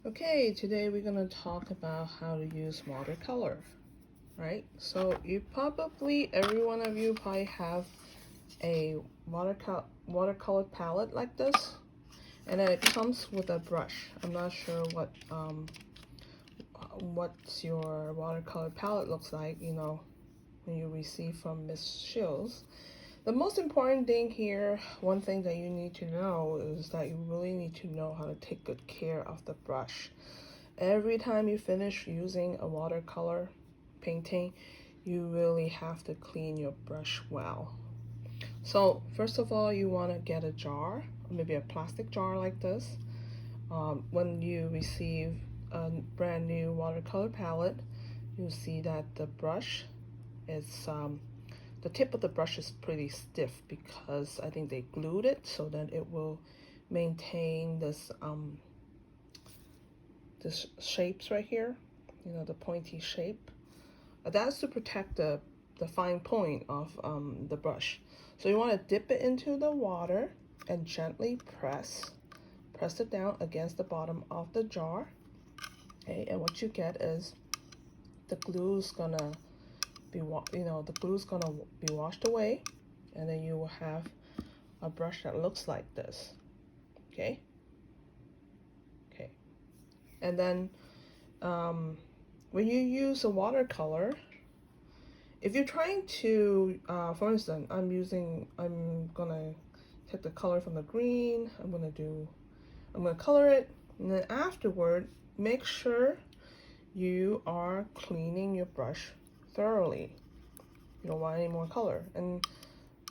Okay, today we're going to talk about how to use watercolor, right? So every one of you probably have a watercolor palette like this, and then it comes with a brush. I'm not sure what's your watercolor palette looks like, when you receive from Miss Shields. The most important thing here, one thing that you need to know is that you really need to know how to take good care of the brush. Every time you finish using a watercolor painting, you really have to clean your brush well. So first of all, you want to get a jar, or maybe a plastic jar like this. When you receive a brand new watercolor palette, you'll see that the brush is the tip of the brush is pretty stiff because I think they glued it so that it will maintain this shapes right here, the pointy shape. That's to protect the fine point of the brush. So you want to dip it into the water and gently press it down against the bottom of the jar. Okay, and what you get is the glue's gonna be washed away, and then you will have a brush that looks like this. Okay, and then when you use a watercolor, if you're trying to, for instance, I'm gonna take the color from the green. I'm gonna color it, and then afterward, make sure you are cleaning your brush thoroughly. You don't want any more color, and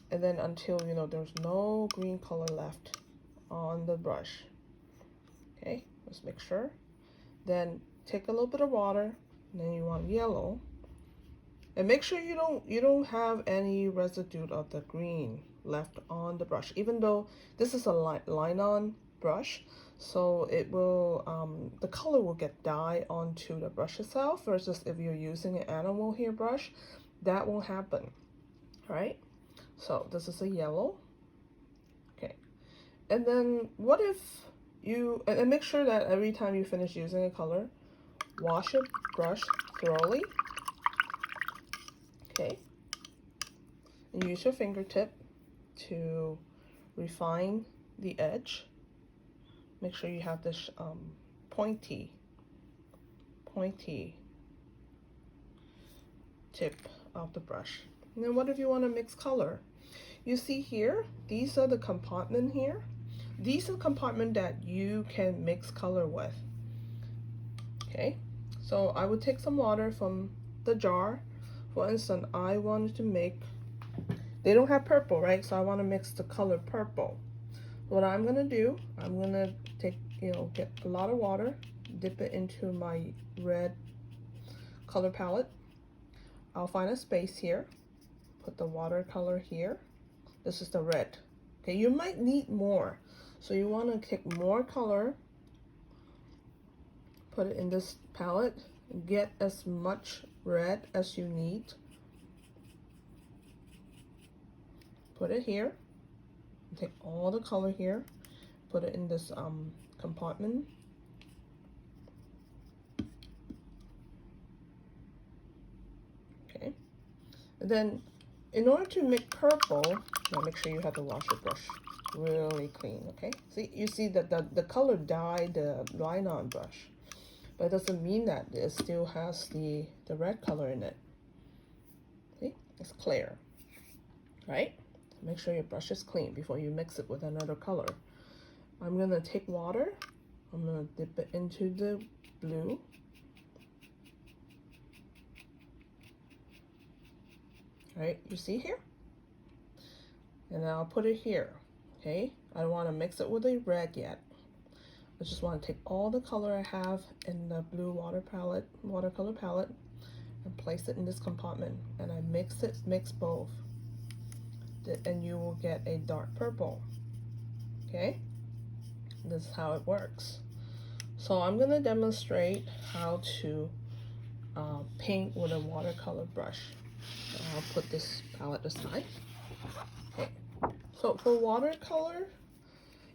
then until there's no green color left on the brush. Okay, let's make sure. Then take a little bit of water, and then you want yellow, and make sure you don't have any residue of the green left on the brush, even though this is a line-on brush, so it will the color will get dye onto the brush itself, versus if you're using an animal hair brush, that won't happen. Right? So this is a yellow. Okay, and then what if you, and make sure that every time you finish using a color, wash your brush thoroughly. Okay, and use your fingertip to refine the edge. Make sure you have this pointy tip of the brush. And then what if you want to mix color? You see here, these are the compartment here. These are compartment that you can mix color with. Okay, so I would take some water from the jar. For instance, I wanted to make, they don't have purple, right? So I want to mix the color purple. What I'm gonna do, I'm gonna take, get a lot of water, dip it into my red color palette. I'll find a space here, put the watercolor here. This is the red. Okay, you might need more, so you want to take more color, put it in this palette, get as much red as you need, put it here, take all the color here, put it in this compartment. Okay, and then in order to make purple, now make sure you have to wash your brush really clean. Okay, see, you see that the color dyed the line-on brush, but it doesn't mean that it still has the red color in it. See, it's clear, right? Make sure your brush is clean before you mix it with another color. I'm gonna take water, I'm gonna dip it into the blue. Right, you see here? And I'll put it here. Okay, I don't want to mix it with the red yet. I just want to take all the color I have in the blue watercolor palette, and place it in this compartment, and I mix both, and you will get a dark purple. Okay, this is how it works. So I'm going to demonstrate how to paint with a watercolor brush. So I'll put this palette aside. Okay, so for watercolor,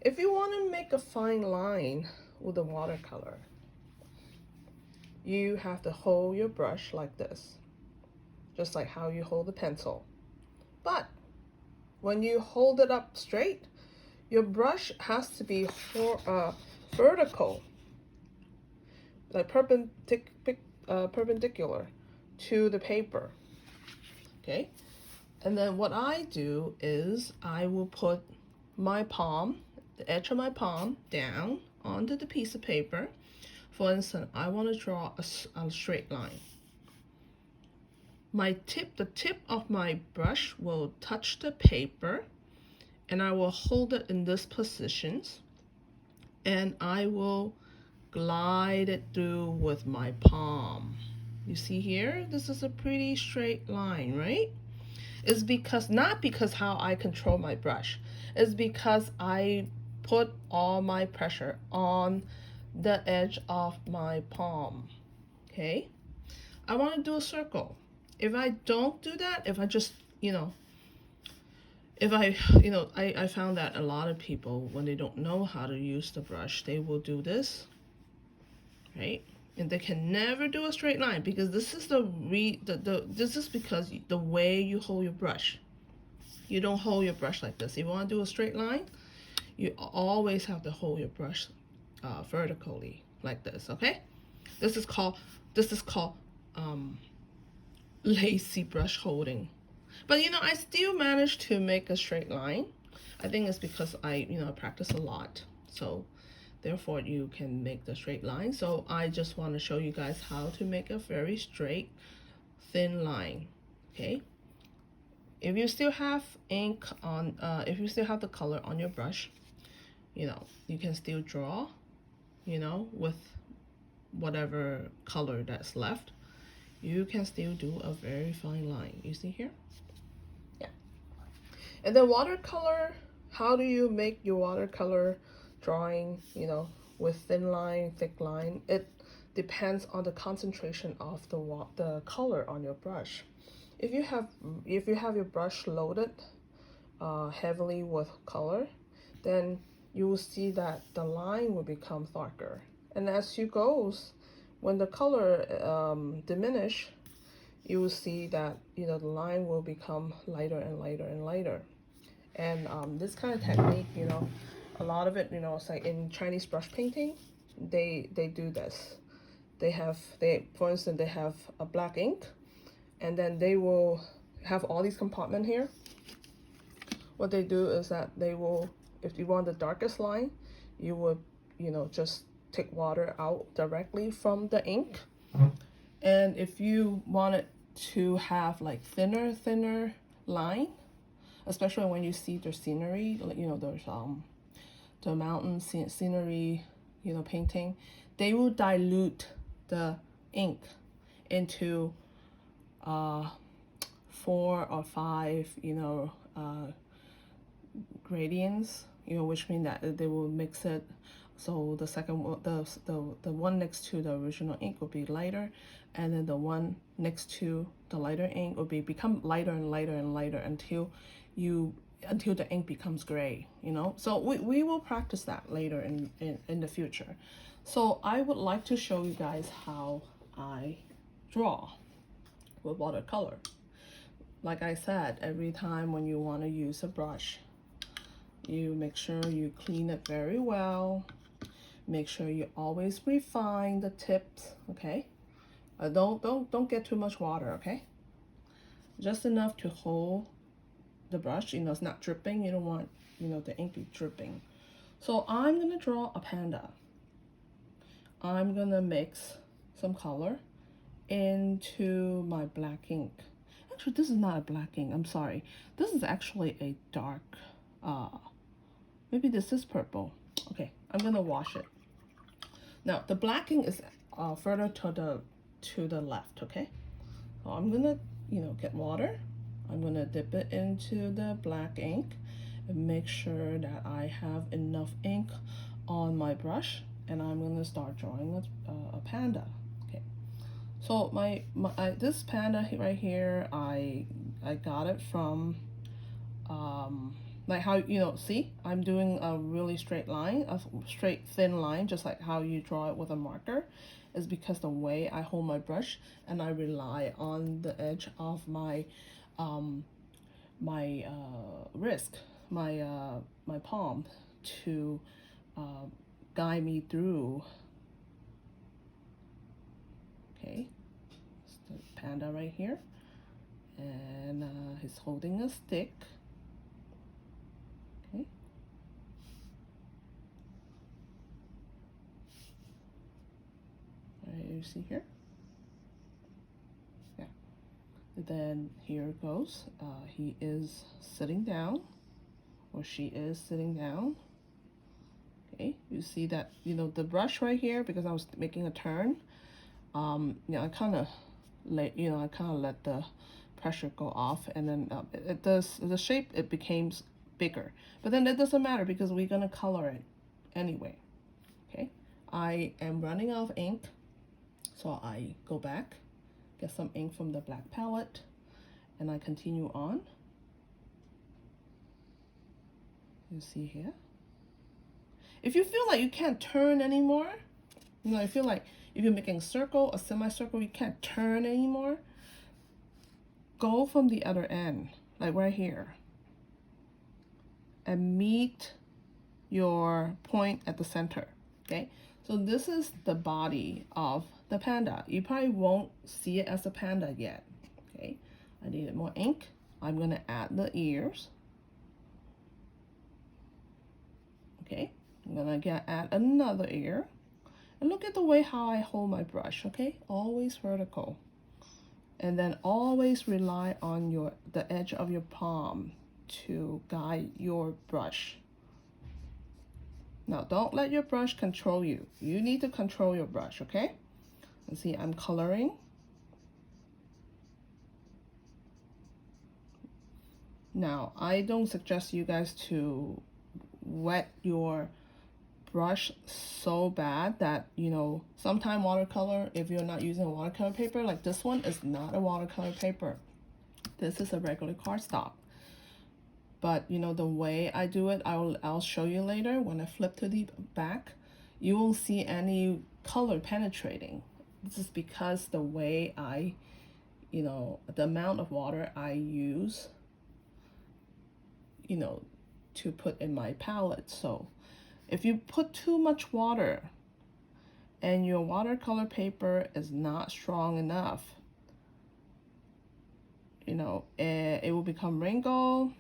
if you want to make a fine line with the watercolor, you have to hold your brush like this, just like how you hold the pencil. But when you hold it up straight, your brush has to be vertical, like perpendicular to the paper. Okay, and then what I do is I will put my palm, the edge of my palm, down onto the piece of paper. For instance, I want to draw a straight line. The tip of my brush will touch the paper, and I will hold it in this position, and I will glide it through with my palm. You see here, this is a pretty straight line, right? It's because, not because how I control my brush, it's because I put all my pressure on the edge of my palm. Okay, I want to do a circle. If I don't do that, if I just, I found that a lot of people, when they don't know how to use the brush, they will do this, right? And they can never do a straight line, because this is this is because the way you hold your brush. You don't hold your brush like this. If you want to do a straight line, you always have to hold your brush vertically like this. Okay, this is called lazy brush holding. But I still managed to make a straight line. I think it's because I practice a lot, so therefore you can make the straight line. So I just want to show you guys how to make a very straight, thin line. Okay, if you still have ink on, if you still have the color on your brush, you can still draw, with whatever color that's left. You can still do a very fine line. You see here? Yeah. And then watercolor, how do you make your watercolor drawing, with thin line, thick line? It depends on the concentration of the color on your brush. If you have your brush loaded heavily with color, then you will see that the line will become darker. And as you goes, when the color diminish, you will see that the line will become lighter and lighter and lighter. And this kind of technique, a lot of it, it's like in Chinese brush painting, they do this. For instance, they have a black ink, and then they will have all these compartments here. What they do is that they will, if you want the darkest line, you would, just take water out directly from the ink. And if you want it to have like thinner line, especially when you see the scenery, there's the mountain scenery, painting, they will dilute the ink into 4 or 5, gradients, which mean that they will mix it. So the second one, the one next to the original ink will be lighter, and then the one next to the lighter ink will become lighter and lighter and lighter until the ink becomes gray. So we will practice that later in the future. So I would like to show you guys how I draw with watercolor. Like I said, every time when you want to use a brush, you make sure you clean it very well. Make sure you always refine the tips, okay? Don't get too much water, okay? Just enough to hold the brush, it's not dripping. You don't want, the ink be dripping. So I'm gonna draw a panda. I'm gonna mix some color into my black ink. Actually, this is not a black ink, I'm sorry. This is actually a dark, maybe this is purple. Okay, I'm gonna wash it. Now the black ink is further to the left, okay? So I'm gonna, get water. I'm gonna dip it into the black ink and make sure that I have enough ink on my brush, and I'm gonna start drawing a panda. Okay, so this panda right here, I got it from Like how, you know, see, I'm doing a really straight line, a straight thin line, just like how you draw it with a marker, is because the way I hold my brush, and I rely on the edge of my wrist, my palm, to guide me through. Okay, it's the panda right here, and he's holding a stick. Okay. All right, you see here? Yeah. And then here it goes. He is sitting down, or she is sitting down. Okay, you see that, you know, the brush right here, because I was making a turn, you know, I kind of let the pressure go off, and then it does, the shape, it becomes bigger, but then that doesn't matter because we're gonna color it anyway. Okay, I am running out of ink, so I go back, get some ink from the black palette, and I continue on. You see here, if you feel like you can't turn anymore, you know, I feel like if you're making a circle, a semicircle, you can't turn anymore, go from the other end, like right here, and meet your point at the center. Okay, so this is the body of the panda. You probably won't see it as a panda yet. Okay, I needed more ink. I'm gonna add the ears. Okay, I'm gonna add another ear. And look at the way how I hold my brush, okay? Always vertical. And then always rely on the edge of your palm to guide your brush. Now, don't let your brush control you. You need to control your brush, okay? And see, I'm coloring. Now, I don't suggest you guys to wet your brush so bad that, you know, sometimes watercolor, if you're not using a watercolor paper, like this one is not a watercolor paper. This is a regular cardstock. But, you know, the way I do it, I'll show you later. When I flip to the back, you won't see any color penetrating. This is because the way I, you know, the amount of water I use, you know, to put in my palette. So if you put too much water and your watercolor paper is not strong enough, you know, it will become wrinkled,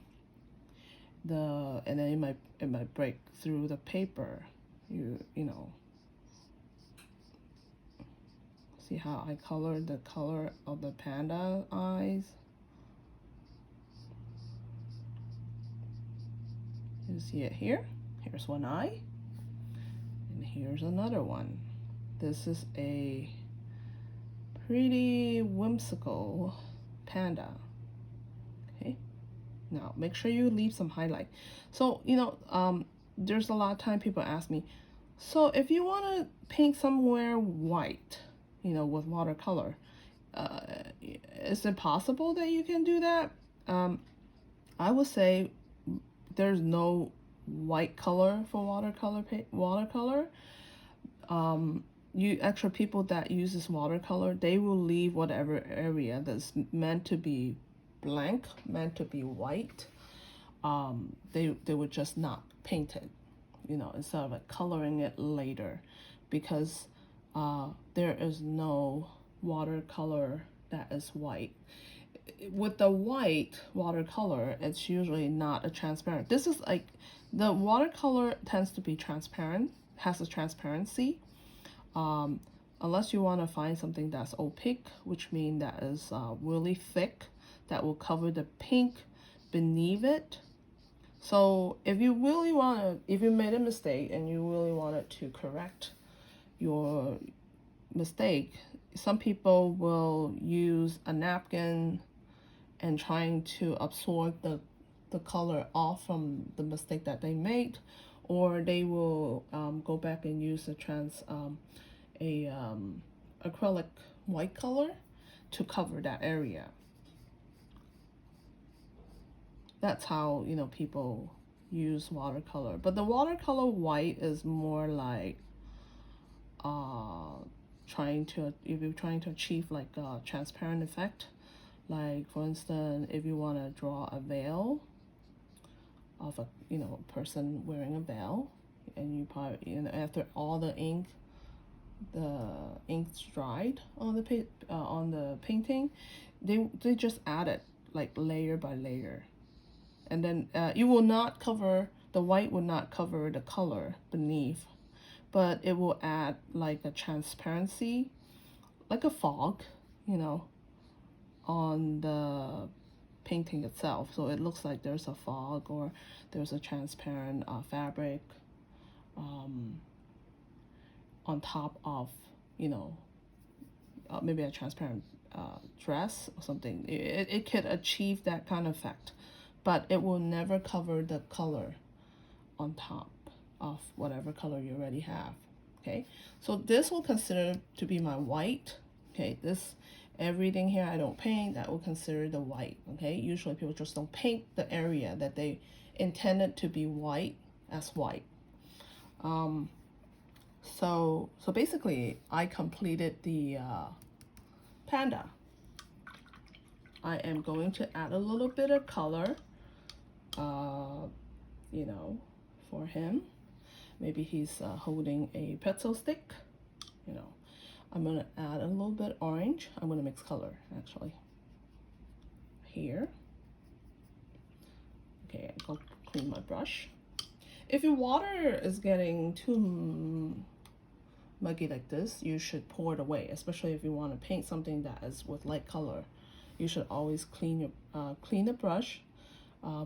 and then it might break through the paper. You know, see how I colored the color of the panda eyes? You see it here? Here's one eye, and here's another one. This is a pretty whimsical panda. Okay, now make sure you leave some highlight. So, you know, there's a lot of time people ask me, so if you want to paint somewhere white, you know, with watercolor, is it possible that you can do that? I would say there's no white color for watercolor. You actually, people that uses watercolor, they will leave whatever area that's meant to be blank, meant to be white. They would just not paint it, you know, instead of like coloring it later, because there is no watercolor that is white. With the white watercolor, it's usually not a transparent. This is like, the watercolor tends to be transparent, has a transparency. Unless you want to find something that's opaque, which means that is really thick, that will cover the pink beneath it. So if you really want to, if you made a mistake and you really wanted to correct your mistake, some people will use a napkin and trying to absorb the color off from the mistake that they made, or they will go back and use acrylic white color to cover that area. That's how, you know, people use watercolor. But the watercolor white is more like if you're trying to achieve like a transparent effect. Like for instance, if you want to draw a veil of a, you know, person wearing a veil, and you probably, you know, after all the ink's dried on the painting, they just add it like layer by layer, and then you will not cover, the white will not cover the color beneath, but it will add like a transparency, like a fog, you know, on the painting itself. So it looks like there's a fog or there's a transparent fabric on top of, you know, maybe a transparent dress or something. It could achieve that kind of effect, but it will never cover the color on top of whatever color you already have. Okay, so this will consider to be my white. Okay, this, everything here I don't paint, that will consider the white. Okay, usually people just don't paint the area that they intended to be white as white. So basically I completed the panda. I am going to add a little bit of color, you know, for him. Maybe he's holding a pretzel stick, you know. I'm gonna add a little bit orange. I'm gonna mix color actually here. Okay, I'll clean my brush. If your water is getting too muggy like this, you should pour it away, especially if you want to paint something that is with light color. You should always clean the brush,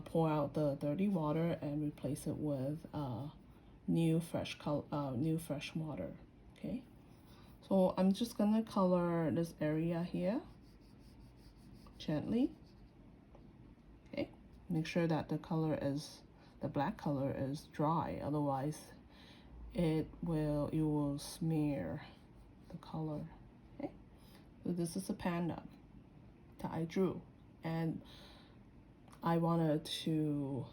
pour out the dirty water, and replace it with new fresh water. Okay, so I'm just gonna color this area here gently. Okay, make sure that the black color is dry, otherwise you will smear the color. Okay, so this is a panda that I drew, and I wanted to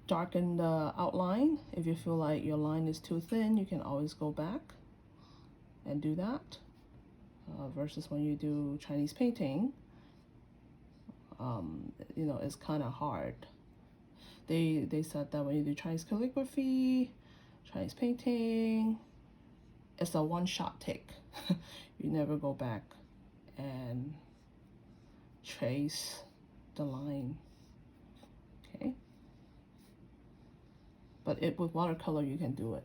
darken the outline. If you feel like your line is too thin, you can always go back and do that, versus when you do Chinese painting, you know, it's kind of hard. They said that when you do Chinese calligraphy, Chinese painting, it's a one-shot take. You never go back and trace the line. Okay, but with watercolor you can do it.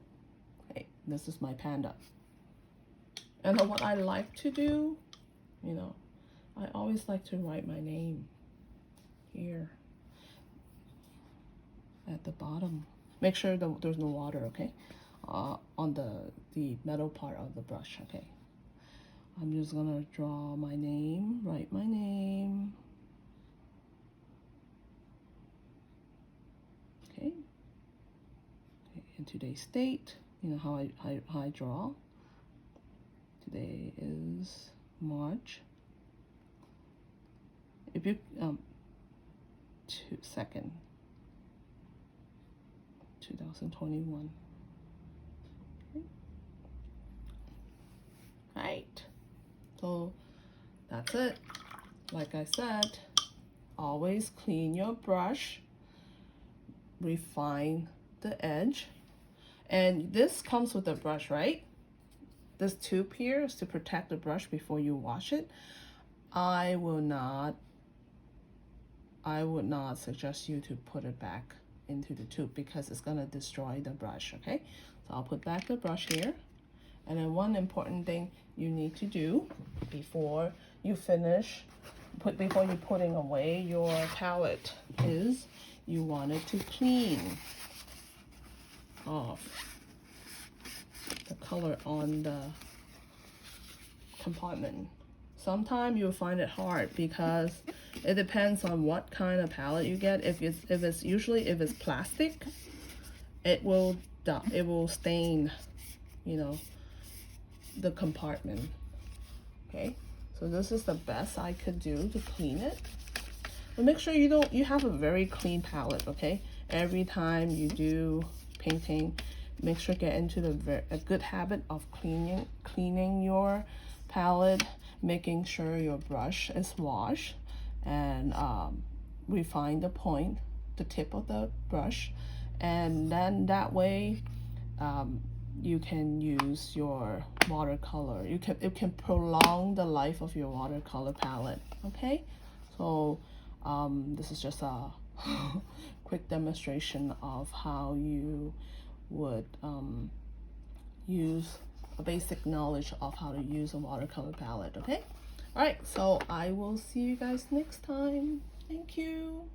Okay, this is my panda. And then what I like to do, you know, I always like to write my name here at the bottom. Make sure that there's no water, okay, on the metal part of the brush. Okay, I'm just gonna draw my name, write my name. Okay, and today's date, you know how I draw. Today is March. If you 2nd 2021. Okay. Right, so that's it. Like I said, always clean your brush, refine the edge, and this comes with the brush, right? This tube here is to protect the brush before you wash it. I would not suggest you to put it back into the tube because it's gonna destroy the brush. Okay, so I'll put back the brush here. And then one important thing you need to do before you're putting away your palette is you want it to clean off the color on the compartment. Sometimes you'll find it hard because it depends on what kind of palette you get. If it's plastic, it will stain, you know, the compartment. Okay, so this is the best I could do to clean it. But make sure you have a very clean palette, okay? Every time you do painting, make sure get into a good habit of cleaning your palette, making sure your brush is washed, and refine the point, the tip of the brush, and then that way you can use your watercolor. It can prolong the life of your watercolor palette. Okay, so this is just a quick demonstration of how you would use a basic knowledge of how to use a watercolor palette. Okay, all right, so I will see you guys next time. Thank you.